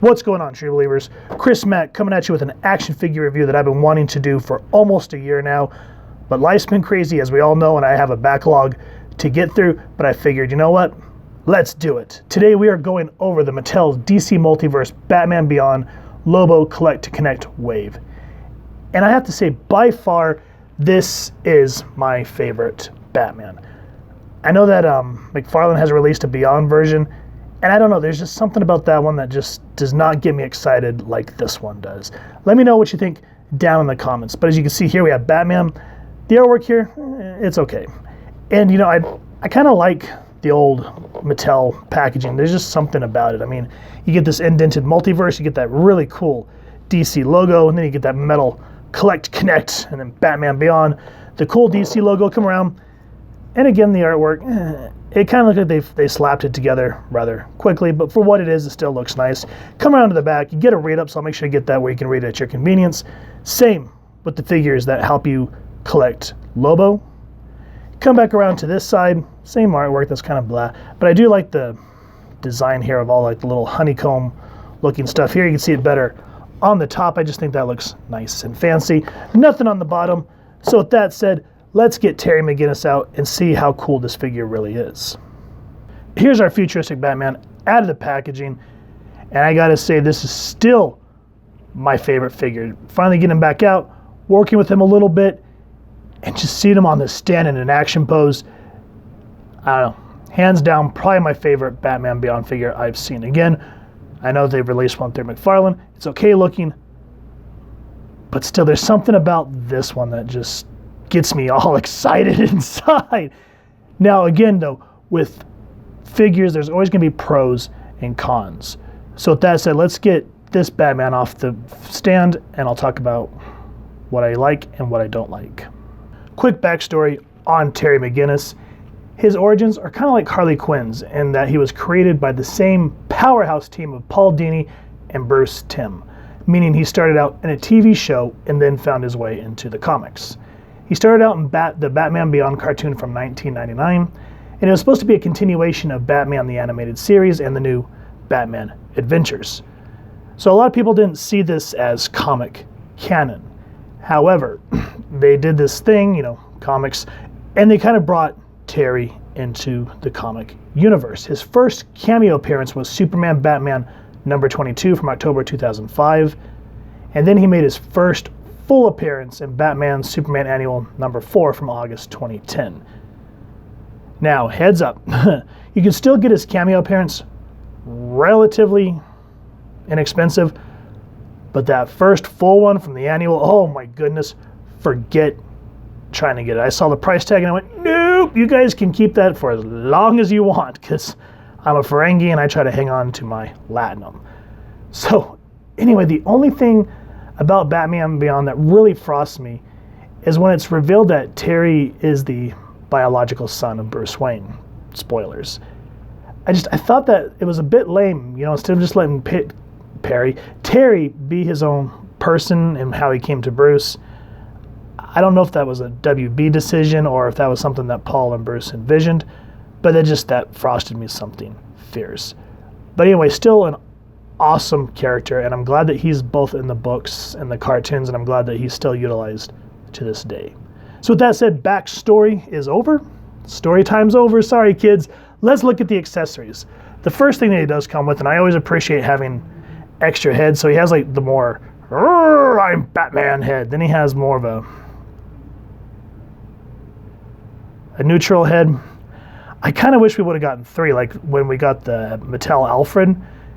What's going on, True Believers? Chris Mack coming at you with an action figure review that I've been wanting to do for almost a year now. But life's been crazy, as we all know, and I have a backlog to get through. But I figured, you know what? Let's do it. Today we are going over the Mattel DC Multiverse Batman Beyond Lobo Collect to Connect Wave. And I have to say, by far, this is my favorite Batman. I know that McFarlane has released a Beyond version, and I don't know, there's just something about that one that just does not get me excited like this one does. Let me know what you think down in the comments. But as you can see here, we have Batman. The artwork here, it's okay. And you know, I kind of like the old Mattel packaging. There's just something about it. I mean, you get this indented multiverse, you get that really cool DC logo, and then you get that metal Collect, Connect, and then Batman Beyond. The cool DC logo come around. And again, the artwork, it kind of looks like they slapped it together rather quickly, but for what it is, it still looks nice. Come around to the back, you get a read up, so I'll make sure you get that where you can read it at your convenience. Same with the figures that help you collect Lobo. Come back around to this side, same artwork, that's kind of blah, but I do like the design here of all like the little honeycomb looking stuff here. You can see it better on the top. I just think that looks nice and fancy. Nothing on the bottom. So with that said, let's get Terry McGinnis out and see how cool this figure really is. Here's our futuristic Batman out of the packaging, and I gotta say, this is still my favorite figure. Finally getting him back out, working with him a little bit, and just seeing him on the stand in an action pose. I don't know, hands down, probably my favorite Batman Beyond figure I've seen. Again, I know they've released one through McFarlane. It's okay looking, but still, there's something about this one that just gets me all excited inside. Now again though, with figures, there's always going to be pros and cons. So with that said, let's get this Batman off the stand and I'll talk about what I like and what I don't like. Quick backstory on Terry McGinnis. His origins are kind of like Harley Quinn's in that he was created by the same powerhouse team of Paul Dini and Bruce Timm, meaning he started out in a TV show and then found his way into the comics. He started out in the Batman Beyond cartoon from 1999, and it was supposed to be a continuation of Batman the Animated Series and the new Batman Adventures. So a lot of people didn't see this as comic canon. However, they did this thing, you know, comics, and they kind of brought Terry into the comic universe. His first cameo appearance was Superman Batman number 22 from October 2005, and then he made his first full appearance in Batman Superman Annual number 4 from August 2010. Now, heads up, you can still get his cameo appearance relatively inexpensive, but that first full one from the annual, oh my goodness, forget trying to get it. I saw the price tag and I went, nope, you guys can keep that for as long as you want, because I'm a Ferengi and I try to hang on to my Latinum. So anyway, the only thing about Batman Beyond that really frosts me is when it's revealed that Terry is the biological son of Bruce Wayne. Spoilers. I thought that it was a bit lame, you know, instead of just letting Terry be his own person and how he came to Bruce. I don't know if that was a WB decision or if that was something that Paul and Bruce envisioned, but that frosted me something fierce. But anyway, still an awesome character, and I'm glad that he's both in the books and the cartoons, and I'm glad that he's still utilized to this day. So with that said, backstory is over. Story time's over. Sorry, kids. Let's look at the accessories. The first thing that he does come with, and I always appreciate having extra heads, so he has like the more I'm Batman head. Then he has more of a neutral head. I kind of wish we would have gotten 3, like when we got the Mattel Alfred.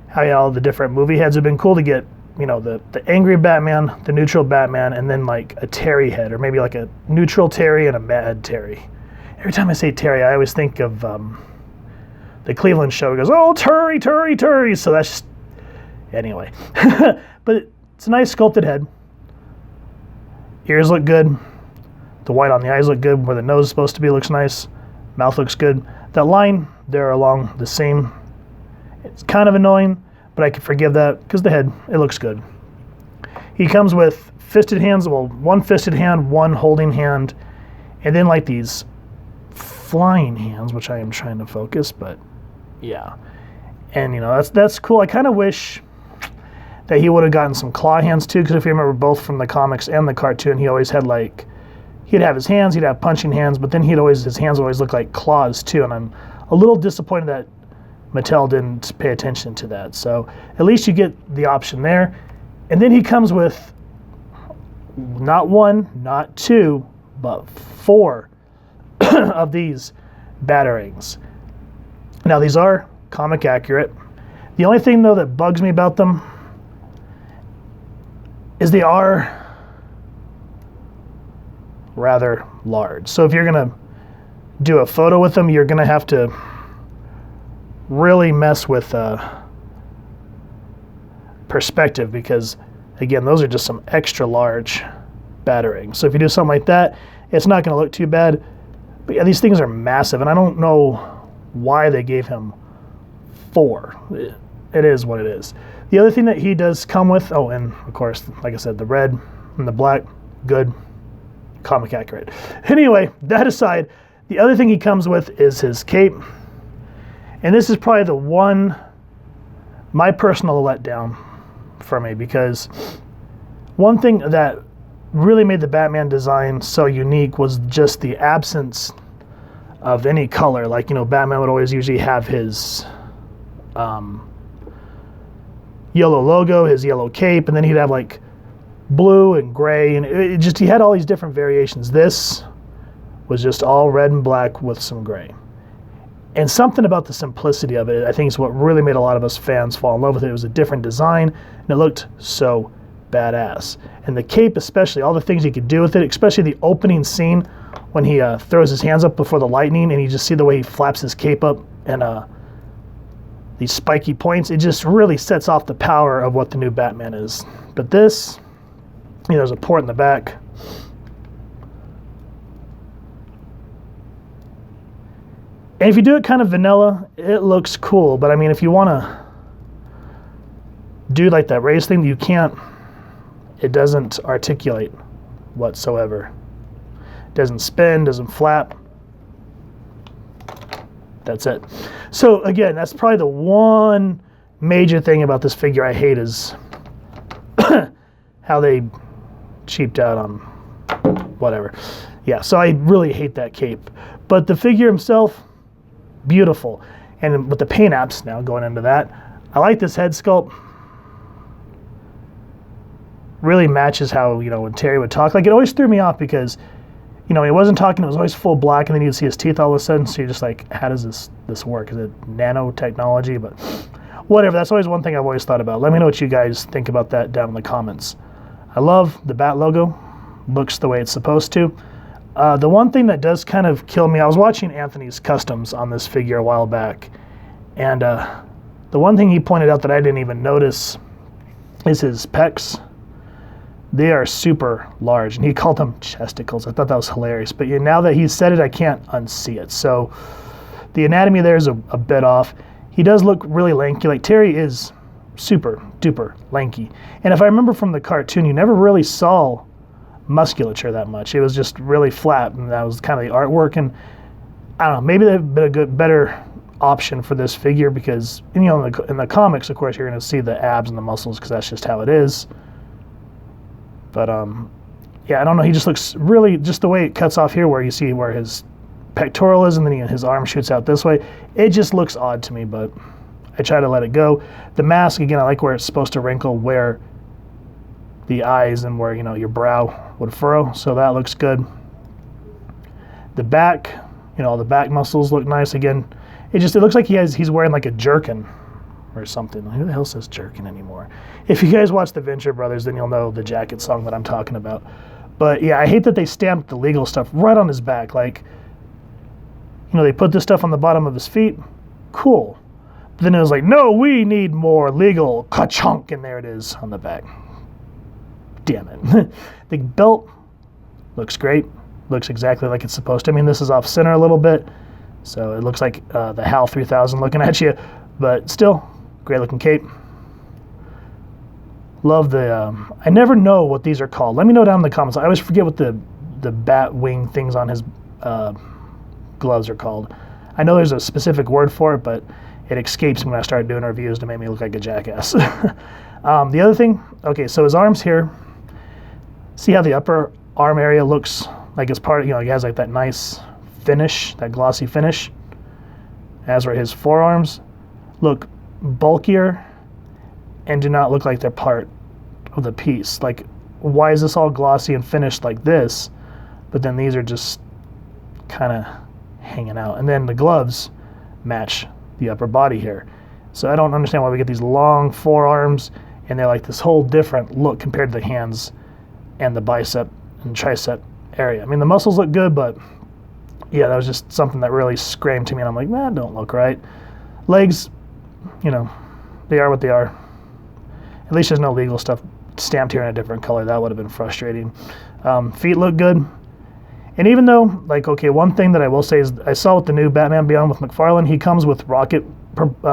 How all the different movie heads have been cool to get, you know, the angry Batman, the neutral Batman, and then like a Terry head, or maybe like a neutral Terry and a mad Terry. Every time I say Terry, I always think of the Cleveland show. It goes, oh, Terry, Terry, Terry. So that's just, anyway. But it's a nice sculpted head. Ears look good. The white on the eyes look good. Where the nose is supposed to be looks nice. Mouth looks good. That line there along the same, it's kind of annoying, but I can forgive that because the head, it looks good. He comes with fisted hands, well, one fisted hand, one holding hand, and then like these flying hands, which I am trying to focus, but yeah. And you know, that's cool. I kind of wish that he would have gotten some claw hands too, because if you remember both from the comics and the cartoon, he always had like, he'd have his hands, he'd have punching hands, but then his hands would always look like claws too, and I'm a little disappointed that Mattel didn't pay attention to that. So at least you get the option there. And then he comes with not 1, not 2, but 4 of these Batarangs. Now these are comic accurate. The only thing though that bugs me about them is they are rather large. So if you're gonna do a photo with them, you're gonna have to really mess with perspective, because again, those are just some extra large Batarangs. So if you do something like that, it's not gonna look too bad. But yeah, these things are massive, and I don't know why they gave him 4. It is what it is. The other thing that he does come with, oh, and of course, like I said, the red and the black, good, comic accurate. Anyway, that aside, the other thing he comes with is his cape. And this is probably the one, my personal letdown for me, because one thing that really made the Batman design so unique was just the absence of any color. Like, you know, Batman would always usually have his yellow logo, his yellow cape, and then he'd have like blue and gray, and it just, he had all these different variations. This was just all red and black with some gray. And something about the simplicity of it, I think, is what really made a lot of us fans fall in love with it. It was a different design, and it looked so badass. And the cape especially, all the things he could do with it, especially the opening scene when he throws his hands up before the lightning, and you just see the way he flaps his cape up and these spiky points, it just really sets off the power of what the new Batman is. But this, you know, there's a port in the back. And if you do it kind of vanilla, it looks cool. But I mean, if you want to do like that race thing, you can't. It doesn't articulate whatsoever. It doesn't spin, doesn't flap. That's it. So again, that's probably the one major thing about this figure I hate, is how they cheaped out on whatever. Yeah, so I really hate that cape. But the figure himself, beautiful. And with the paint apps now going into that, I like this head sculpt. Really matches how, you know, when Terry would talk. Like, it always threw me off because, you know, when he wasn't talking, it was always full black, and then you'd see his teeth all of a sudden. So you're just like, how does this work? Is it nanotechnology? But whatever. That's always one thing I've always thought about. Let me know what you guys think about that down in the comments. I love the Bat logo. Looks the way it's supposed to. The one thing that does kind of kill me, I was watching Anthony's customs on this figure a while back, and the one thing he pointed out that I didn't even notice is his pecs. They are super large, and he called them chesticles. I thought that was hilarious, but yeah, now that he said it, I can't unsee it. So the anatomy there is a bit off. He does look really lanky. Like, Terry is super duper lanky, and if I remember from the cartoon, you never really saw musculature that much. It was just really flat, and that was kind of the artwork. And I don't know, maybe they've been a better option for this figure, because, you know, in the comics, of course, you're going to see the abs and the muscles, because that's just how it is. But yeah, I don't know. He just looks really, just the way it cuts off here, where you see where his pectoral is, and then his arm shoots out this way. It just looks odd to me, but I try to let it go. The mask, again, I like where it's supposed to wrinkle where the eyes and where, you know, your brow would furrow, so that looks good. The back, you know, all the back muscles look nice. Again, it looks like he's wearing like a jerkin or something. Who the hell says jerkin anymore? If you guys watch the Venture Brothers, then you'll know the jacket song that I'm talking about. But yeah, I hate that they stamped the legal stuff right on his back. Like, you know, they put this stuff on the bottom of his feet. Cool. But then it was like, no, we need more legal. Ka-chunk, and there it is on the back. Damn it. The belt looks great. Looks exactly like it's supposed to. I mean, this is off center a little bit, so it looks like the HAL 3000 looking at you, but still, great looking cape. Love the, I never know what these are called. Let me know down in the comments. I always forget what the bat wing things on his gloves are called. I know there's a specific word for it, but it escapes me when I start doing reviews to make me look like a jackass. The other thing, okay, so his arms here, see how the upper arm area looks like it's part of, he has like that nice finish, that glossy finish, as where his forearms look bulkier and do not look like they're part of the piece. Like, why is this all glossy and finished like this, but then these are just kind of hanging out? And then the gloves match the upper body here. So I don't understand why we get these long forearms and they're like this whole different look compared to the hands and the bicep and tricep area. I mean, the muscles look good, but yeah, that was just something that really screamed to me, and I'm like, that don't look right. Legs, they are what they are. At least there's no legal stuff stamped here in a different color. That would have been frustrating. Feet look good. And even though, one thing that I will say is I saw with the new Batman Beyond with McFarlane, he comes with rocket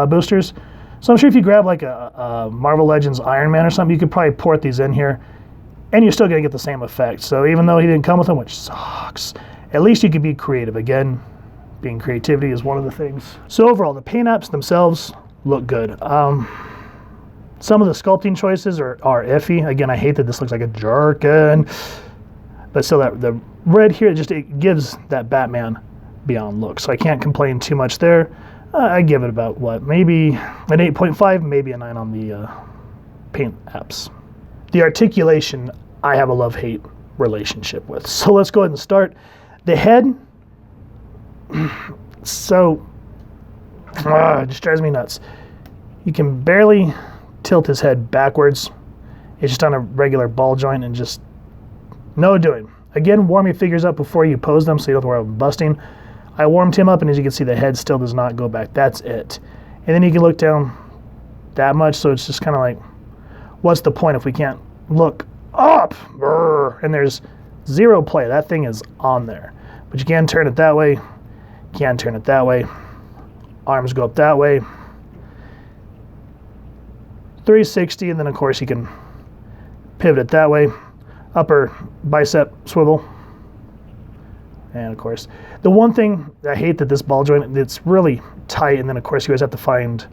boosters. So I'm sure if you grab like a Marvel Legends Iron Man or something, you could probably port these in here, and you're still going to get the same effect. So even though he didn't come with them, which sucks, at least you could be creative. Again, being creativity is one of the things. So overall, the paint apps themselves look good. Some of the sculpting choices are iffy. Again, I hate that this looks like a jerkin, but still, that the red here, it gives that Batman Beyond look. So I can't complain too much there. I give it about, maybe an 8.5, maybe a 9 on the paint apps. The articulation, I have a love-hate relationship with. So let's go ahead and start. The head, so, it just drives me nuts. You can barely tilt his head backwards. It's just on a regular ball joint and just no doing. Again, warm your figures up before you pose them so you don't have to worry about busting. I warmed him up, and as you can see, the head still does not go back. That's it. And then you can look down that much, so it's just kind of like, what's the point if we can't look up? And there's zero play. That thing is on there. But you can turn it that way. You can turn it that way. Arms go up that way. 360, and then of course you can pivot it that way. Upper bicep swivel. And of course, the one thing I hate that this ball joint, it's really tight, and then of course you guys have to find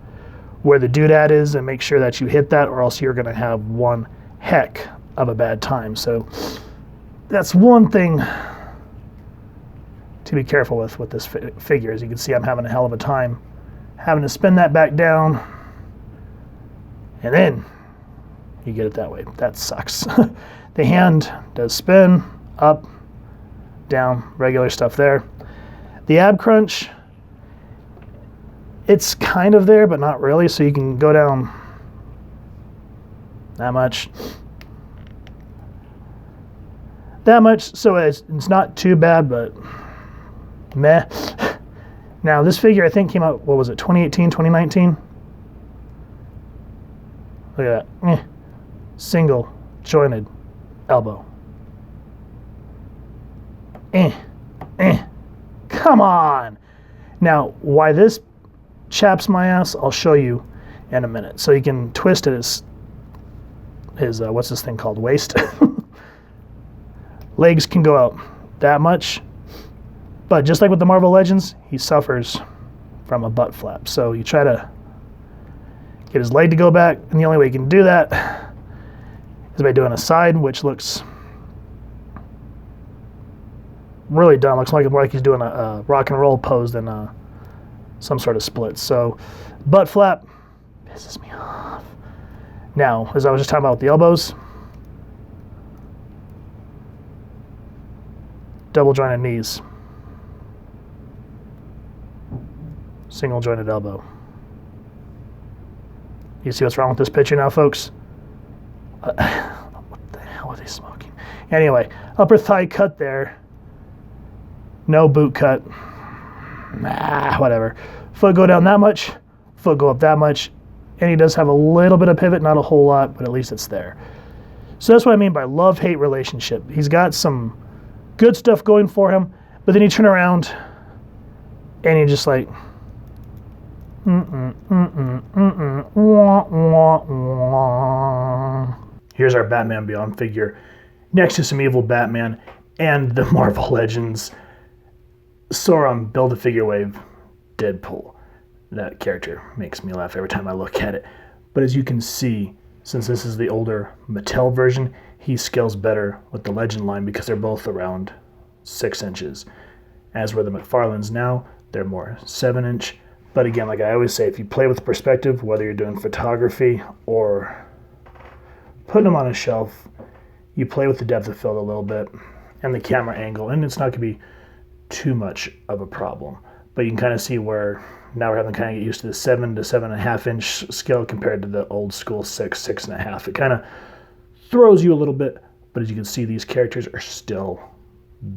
where the doodad is and make sure that you hit that, or else you're going to have one heck of a bad time. So that's one thing to be careful with this figure. As you can see, I'm having a hell of a time having to spin that back down, and then you get it that way. That sucks. The hand does spin up, down, regular stuff there. The ab crunch, it's kind of there, but not really. So you can go down that much. That much, so it's not too bad, but meh. Now, this figure, I think, came out, 2018, 2019? Look at that. Single jointed elbow. Come on. Now, why this chaps my ass, I'll show you in a minute. So you can twist it his what's this thing called? Waist. Legs can go out that much. But just like with the Marvel Legends, he suffers from a butt flap. So you try to get his leg to go back, and the only way you can do that is by doing a side, which looks really dumb. Looks more like he's doing a rock and roll pose than some sort of split. So butt flap pisses me off. Now, as I was just talking about with the elbows, double jointed knees, single jointed elbow. You see what's wrong with this picture now, folks? What the hell are they smoking? Anyway, upper thigh cut there. No boot cut. Whatever. Foot go down that much. Foot go up that much. And he does have a little bit of pivot, not a whole lot, but at least it's there. So that's what I mean by love-hate relationship. He's got some good stuff going for him, but then you turn around and you're just like, wah, wah, wah. Here's our Batman Beyond figure next to some evil Batman and the Marvel Legends Sauron Build-A-Figure Wave Deadpool. That character makes me laugh every time I look at it. But as you can see, since this is the older Mattel version, he scales better with the Legend line because they're both around 6 inches. As where the McFarlanes now, they're more 7-inch. But again, like I always say, if you play with perspective, whether you're doing photography or putting them on a shelf, you play with the depth of field a little bit and the camera angle, and it's not going to be too much of a problem. But you can kind of see where now we're having to kind of get used to the 7 to 7.5 inch scale compared to the old school 6.5. It kind of throws you a little bit, but as you can see, these characters are still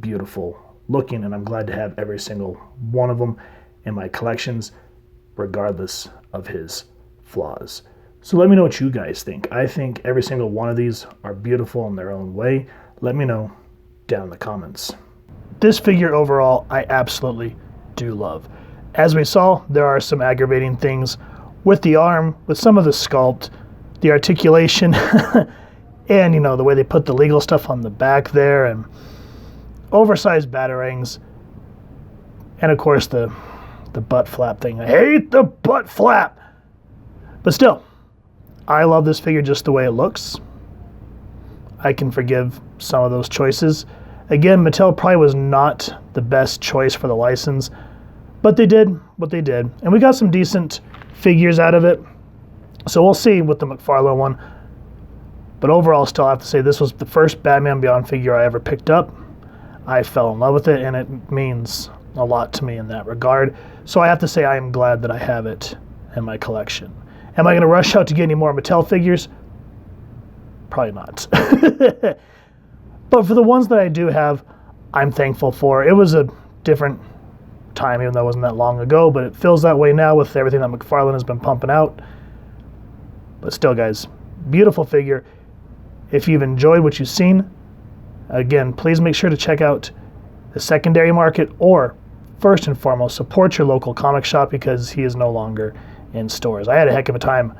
beautiful looking, and I'm glad to have every single one of them in my collections, regardless of his flaws. So let me know what you guys think. I think every single one of these are beautiful in their own way. Let me know down in the comments. This figure overall, I absolutely do love. As we saw, there are some aggravating things with the arm, with some of the sculpt, the articulation, and the way they put the legal stuff on the back there, and oversized batarangs, and of course the butt flap thing. I hate the butt flap! But still, I love this figure just the way it looks. I can forgive some of those choices. Again, Mattel probably was not the best choice for the license, but they did what they did. And we got some decent figures out of it. So we'll see with the McFarlane one. But overall, still I have to say this was the first Batman Beyond figure I ever picked up. I fell in love with it, and it means a lot to me in that regard. So I have to say I am glad that I have it in my collection. Am I going to rush out to get any more Mattel figures? Probably not. But for the ones that I do have, I'm thankful for. It was a different time, even though it wasn't that long ago, but it feels that way now with everything that McFarlane has been pumping out. But still, guys, beautiful figure. If you've enjoyed what you've seen, again, please make sure to check out the secondary market, or first and foremost, support your local comic shop because he is no longer in stores. I had a heck of a time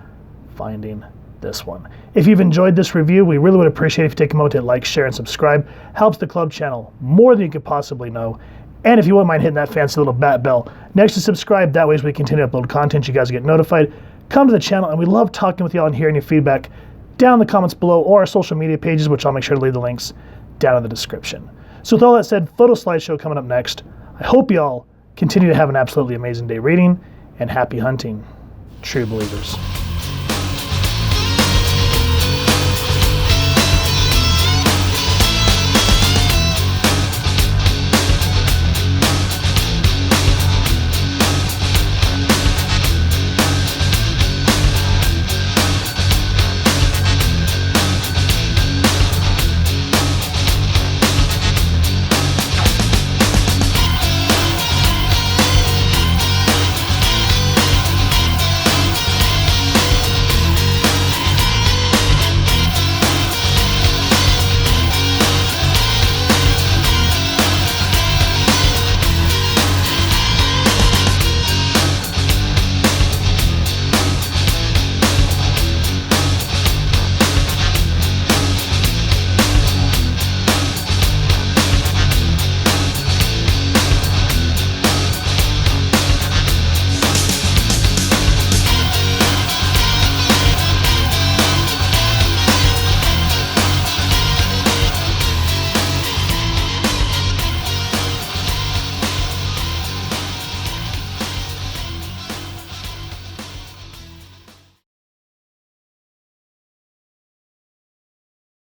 finding this one. If you've enjoyed this review, we really would appreciate if you take a moment to like, share, and subscribe. Helps the club channel more than you could possibly know. And if you wouldn't mind hitting that fancy little bat bell next to subscribe, that way as we continue to upload content, you guys get notified. Come to the channel, and we love talking with y'all and hearing your feedback down in the comments below, or our social media pages, which I'll make sure to leave the links down in the description. So with all that said, photo slideshow coming up next. I hope y'all continue to have an absolutely amazing day reading, and happy hunting, true believers.